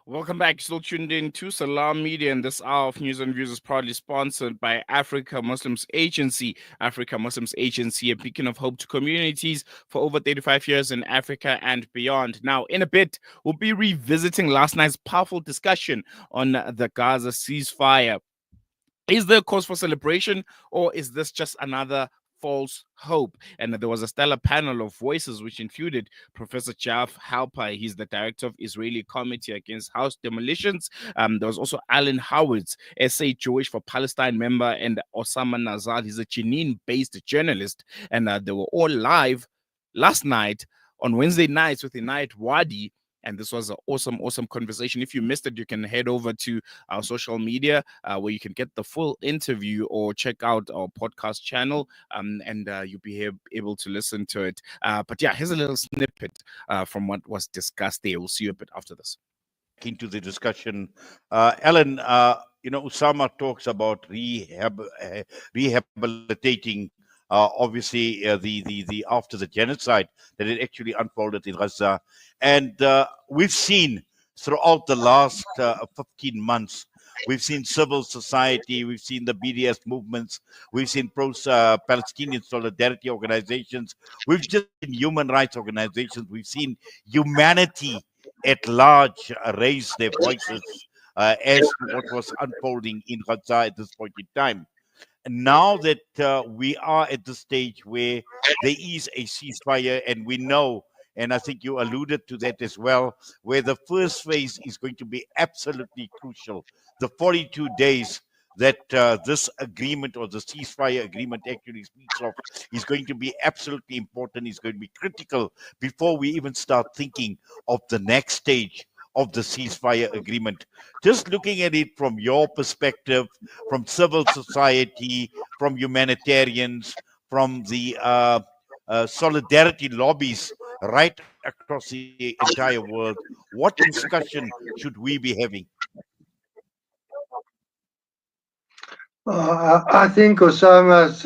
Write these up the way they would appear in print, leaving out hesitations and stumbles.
Welcome back. Still tuned in to Salam Media, and this hour of news and views is proudly sponsored by Africa Muslims Agency. Africa Muslims Agency, a beacon of hope to communities for over 35 years in Africa and beyond. Now, in a bit, we'll be revisiting last night's powerful discussion on the Gaza ceasefire. Is there a cause for celebration, or is this just another false hope? And there was a stellar panel of voices which included Professor Halper. He's the director of Israeli Committee Against House Demolitions. There was also Alan Howitz, SA Jewish for Palestine member, and Osama Nazzal. He's a Jenin-based journalist, and they were all live last night on Wednesday nights with Inayat Wadi. And this was an awesome conversation. If you missed it, you can head over to our social media where you can get the full interview or check out our podcast channel, and you'll be able to listen to it. But yeah, here's a little snippet from what was discussed there. We'll see you a bit after this. Into the discussion, Alan, Osama talks about rehabilitating. Obviously, the after the genocide that it actually unfolded in Gaza, and we've seen throughout the last 15 months, we've seen civil society, we've seen the BDS movements, we've seen Palestinian solidarity organizations, we've just seen human rights organizations, we've seen humanity at large raise their voices as to what was unfolding in Gaza at this point in time. Now that we are at the stage where there is a ceasefire, and we know, and I think you alluded to that as well, where the first phase is going to be absolutely crucial. The 42 days that this agreement or the ceasefire agreement actually speaks of is going to be absolutely important, is going to be critical before we even start thinking of the next stage of the ceasefire agreement. Just looking at it from your perspective, from civil society, from humanitarians, from the solidarity lobbies right across the entire world, what discussion should we be having? I think Osama's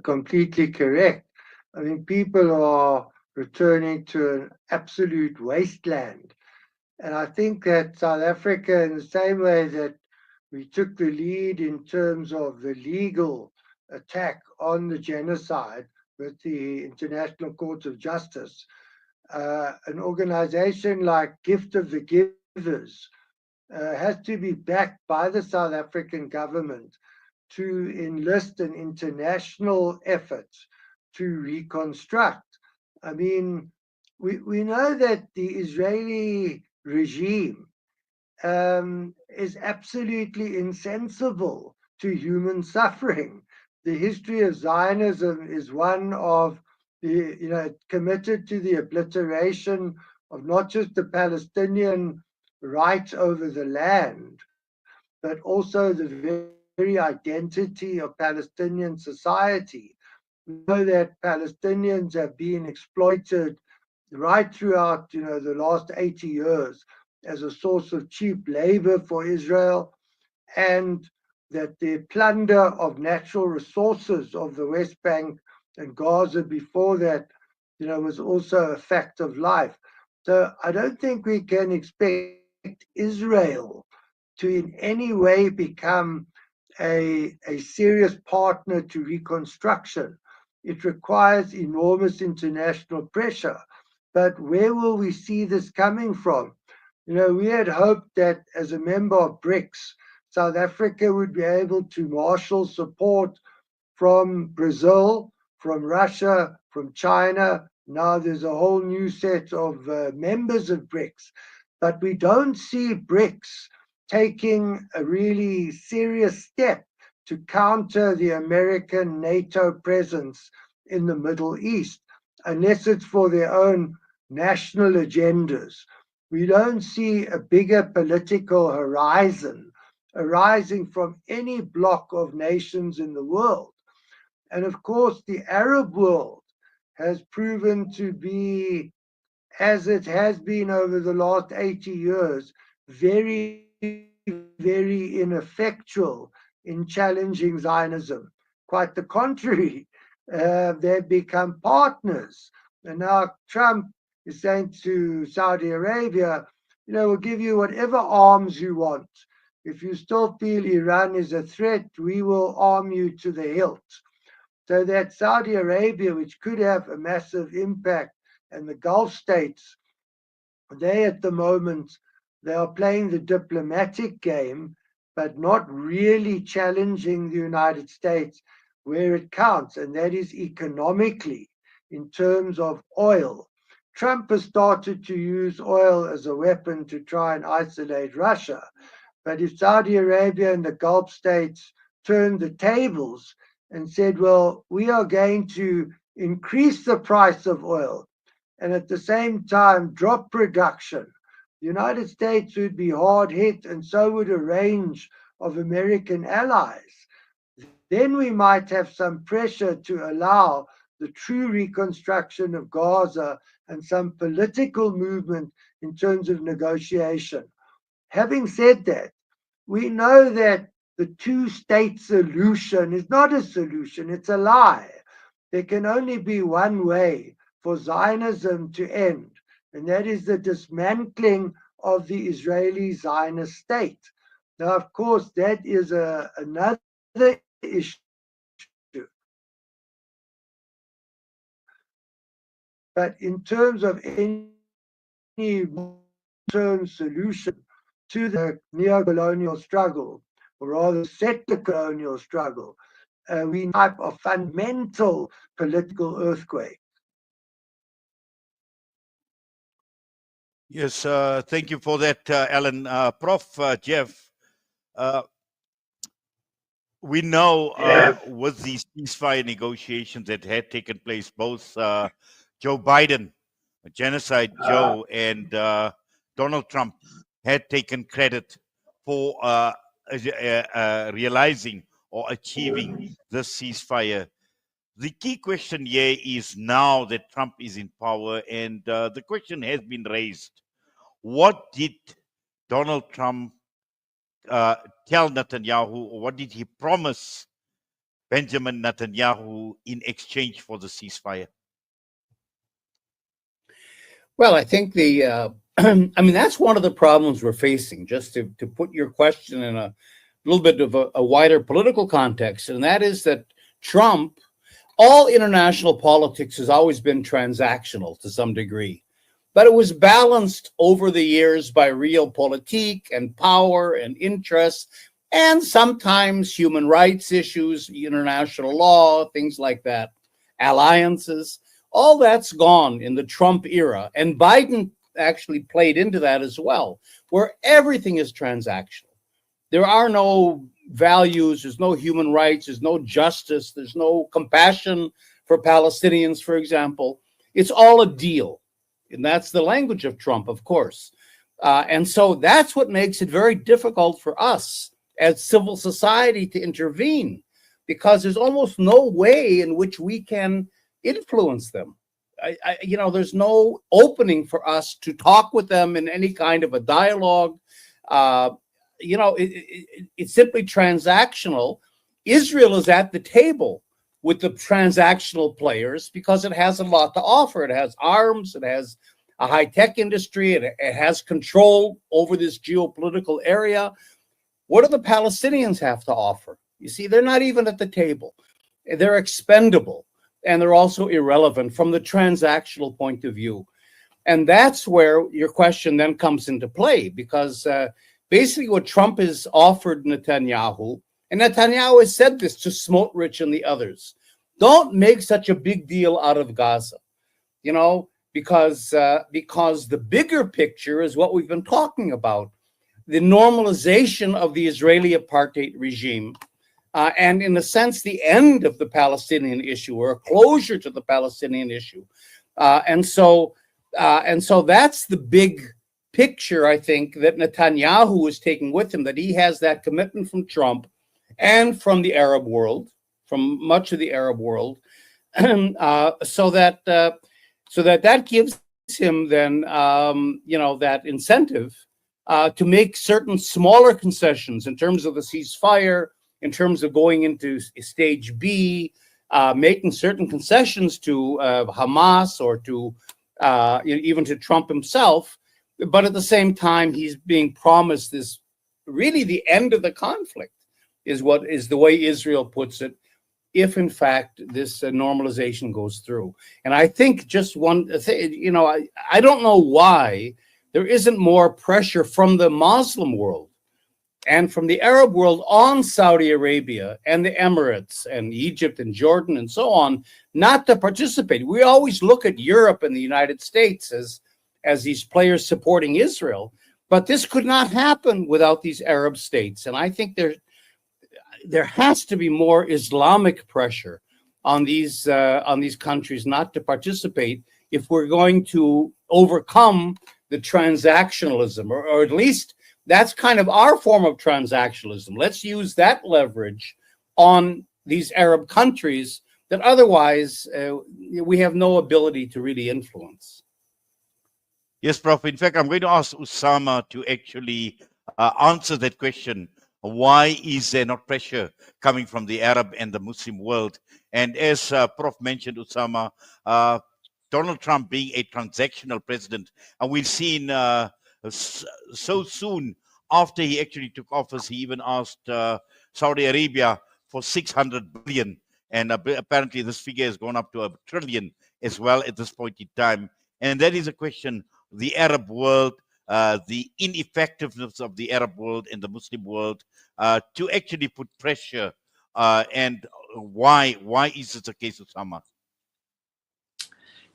completely correct. I mean, people are returning to an absolute wasteland. And I think that South Africa, in the same way that we took the lead in terms of the legal attack on the genocide with the International Court of Justice, an organization like Gift of the Givers has to be backed by the South African government to enlist an international effort to reconstruct. I mean, we know that the Israeli regime is absolutely insensible to human suffering. The history of Zionism is one of committed to the obliteration of not just the Palestinian right over the land, but also the very identity of Palestinian society. We know that Palestinians have been exploited right throughout, the last 80 years as a source of cheap labor for Israel, and that the plunder of natural resources of the West Bank and Gaza before that, was also a fact of life. So I don't think we can expect Israel to in any way become a serious partner to reconstruction. It requires enormous international pressure. But where will we see this coming from? We had hoped that as a member of BRICS, South Africa would be able to marshal support from Brazil, from Russia, from China. Now there's a whole new set of members of BRICS. But we don't see BRICS taking a really serious step to counter the American NATO presence in the Middle East, unless it's for their own national agendas. We don't see a bigger political horizon arising from any bloc of nations in the world. And of course, the Arab world has proven to be, as it has been over the last 80 years, very, very ineffectual in challenging Zionism. Quite the contrary, they've become partners. And now Trump is saying to Saudi Arabia, we'll give you whatever arms you want. If you still feel Iran is a threat, we will arm you to the hilt. So that Saudi Arabia, which could have a massive impact, and the Gulf states, they at the moment, they are playing the diplomatic game, but not really challenging the United States where it counts, and that is economically in terms of oil. Trump has started to use oil as a weapon to try and isolate Russia. But if Saudi Arabia and the Gulf states turned the tables and said, well, we are going to increase the price of oil and at the same time drop production, the United States would be hard hit, and so would a range of American allies. Then we might have some pressure to allow the true reconstruction of Gaza and some political movement in terms of negotiation. Having said that, we know that the two-state solution is not a solution, it's a lie. There can only be one way for Zionism to end, and that is the dismantling of the Israeli Zionist state. Now, of course, that is another issue. But in terms of any long-term solution to the neo-colonial struggle, or rather settler colonial struggle, we need a type of fundamental political earthquake. Yes, thank you for that, Alan. Prof. Jeff, we know with these ceasefire negotiations that had taken place, both Joe Biden, Genocide Joe, and Donald Trump had taken credit for realizing or achieving this ceasefire. The key question here is, now that Trump is in power, and the question has been raised, what did Donald Trump tell Netanyahu, or what did he promise Benjamin Netanyahu in exchange for the ceasefire? Well, I think I mean, that's one of the problems we're facing, just to put your question in a little bit of a wider political context, and that is that Trump, all international politics has always been transactional to some degree, but it was balanced over the years by realpolitik and power and interests, and sometimes human rights issues, international law, things like that, alliances. All that's gone in the Trump era, and Biden actually played into that as well, where everything is transactional. There are no values, there's no human rights, there's no justice, there's no compassion for Palestinians, for example. It's all a deal. And that's the language of Trump, of course. And so that's what makes it very difficult for us as civil society to intervene, because there's almost no way in which we can influence them. There's no opening for us to talk with them in any kind of a dialogue. It's simply transactional. Israel is at the table with the transactional players because it has a lot to offer. It has arms, it has a high-tech industry, it has control over this geopolitical area. What do the Palestinians have to offer? You see, they're not even at the table. They're expendable, and they're also irrelevant from the transactional point of view. And that's where your question then comes into play, because basically what Trump has offered Netanyahu, and Netanyahu has said this to Smotrich and the others, don't make such a big deal out of Gaza, because the bigger picture is what we've been talking about, the normalization of the Israeli apartheid regime, and in a sense, the end of the Palestinian issue, or a closure to the Palestinian issue. And so that's the big picture, I think, that Netanyahu is taking with him, that he has that commitment from Trump and from the Arab world, from much of the Arab world, so that gives him then, that incentive to make certain smaller concessions in terms of the ceasefire, in terms of going into stage B, making certain concessions to Hamas or to even to Trump himself, But at the same time, he's being promised this, really the end of the conflict is the way Israel puts it, if in fact this normalization goes through. And I think just one thing, I don't know why there isn't more pressure from the Muslim world and from the Arab world on Saudi Arabia and the Emirates and Egypt and Jordan and so on, not to participate. We always look at Europe and the United States as these players supporting Israel, but this could not happen without these Arab states. And I think there has to be more Islamic pressure on these countries not to participate if we're going to overcome the transactionalism, or at least that's kind of our form of transactionalism. Let's use that leverage on these Arab countries that otherwise we have no ability to really influence. Yes, Prof. In fact, I'm going to ask Osama to actually answer that question. Why is there not pressure coming from the Arab and the Muslim world? And as Prof mentioned, Osama, Donald Trump being a transactional president, and we've seen so soon after he actually took office, he even asked Saudi Arabia for 600 billion. And apparently this figure has gone up to $1 trillion as well at this point in time. And that is a question, the Arab world, the ineffectiveness of the Arab world and the Muslim world to actually put pressure. And why is this the case, Osama?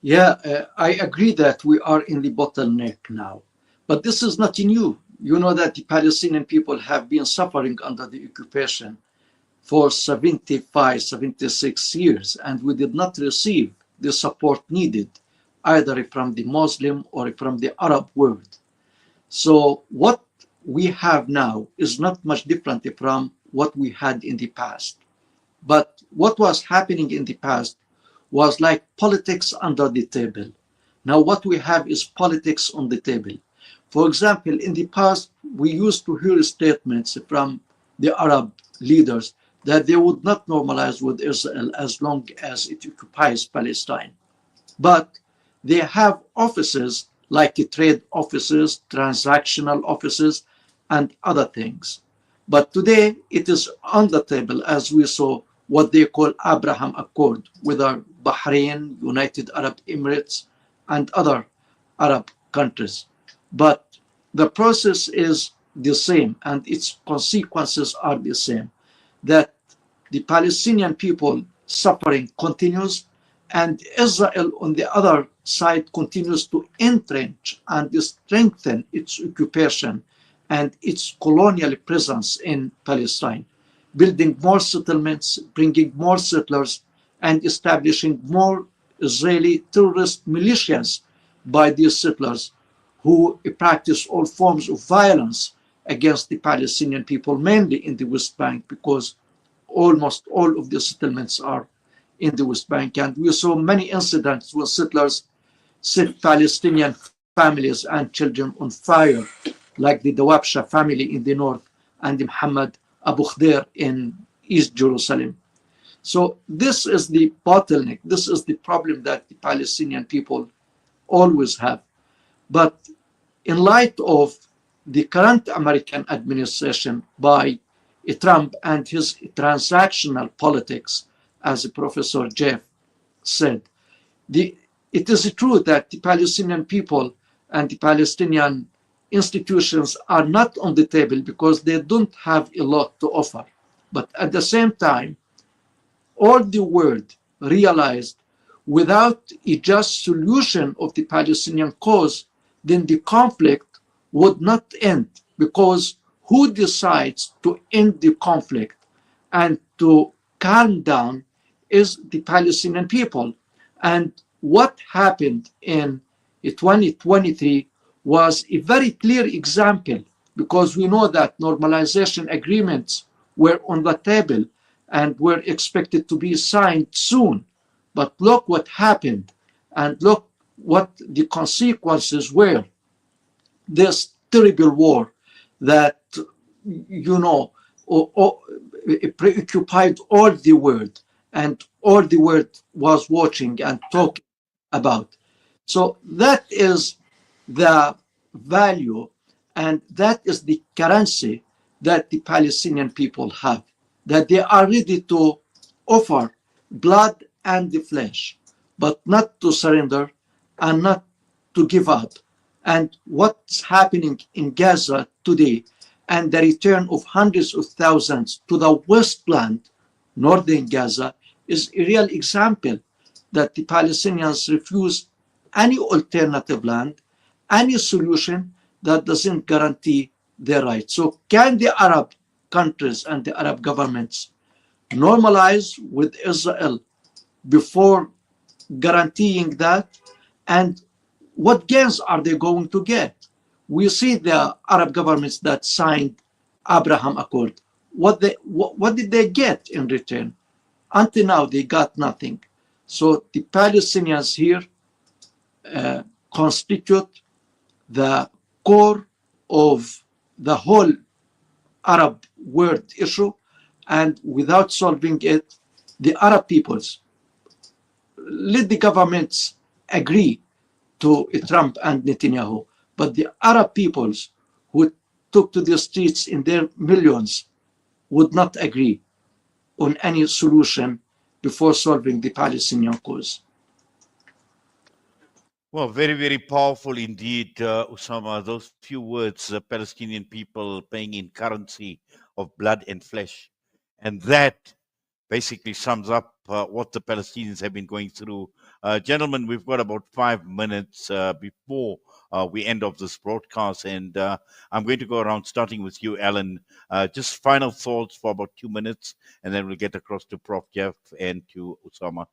Yeah, I agree that we are in the bottleneck now. But this is not new. You know that the Palestinian people have been suffering under the occupation for 75, 76 years, and we did not receive the support needed either from the Muslim or from the Arab world. So what we have now is not much different from what we had in the past. But what was happening in the past was like politics under the table. Now what we have is politics on the table. For example, in the past, we used to hear statements from the Arab leaders that they would not normalize with Israel as long as it occupies Palestine. But they have offices like trade offices, transactional offices, and other things. But today it is on the table, as we saw what they call Abraham Accord, with Bahrain, United Arab Emirates, and other Arab countries. But the process is the same and its consequences are the same, that the Palestinian people suffering continues and Israel on the other side continues to entrench and strengthen its occupation and its colonial presence in Palestine, building more settlements, bringing more settlers, and establishing more Israeli terrorist militias by these settlers who practice all forms of violence against the Palestinian people, mainly in the West Bank, because almost all of the settlements are in the West Bank. And we saw many incidents where settlers set Palestinian families and children on fire, like the Dawabsha family in the north and the Muhammad Abu Khdeir in East Jerusalem. So this is the bottleneck. This is the problem that the Palestinian people always have. But in light of the current American administration by Trump and his transactional politics, as Professor Jeff said, it is true that the Palestinian people and the Palestinian institutions are not on the table because they don't have a lot to offer. But at the same time, all the world realized without a just solution of the Palestinian cause, then the conflict would not end, because who decides to end the conflict and to calm down is the Palestinian people. And what happened in 2023 was a very clear example, because we know that normalization agreements were on the table and were expected to be signed soon. But look what happened, and look what the consequences were. This terrible war that, preoccupied all the world, and all the world was watching and talking about. So that is the value, and that is the currency that the Palestinian people have, that they are ready to offer blood and the flesh, but not to surrender and not to give up. And what's happening in Gaza today and the return of hundreds of thousands to the West Bank, northern Gaza, is a real example that the Palestinians refuse any alternative land, any solution that doesn't guarantee their rights. So can the Arab countries and the Arab governments normalize with Israel before guaranteeing that? And what gains are they going to get? We see the Arab governments that signed Abraham Accord. What did they get in return? Until now, they got nothing. So the Palestinians here constitute the core of the whole Arab world issue, and without solving it, the Arab peoples, let the governments agree to Trump and Netanyahu, but the Arab peoples who took to the streets in their millions would not agree on any solution before solving the Palestinian cause. Well, very, very powerful indeed, Osama. Those few words, Palestinian people paying in currency of blood and flesh. And that basically sums up what the Palestinians have been going through. Gentlemen, we've got about 5 minutes before we end of this broadcast. And I'm going to go around starting with you, Alan. Just final thoughts for about 2 minutes, and then we'll get across to Prof. Jeff and to Osama.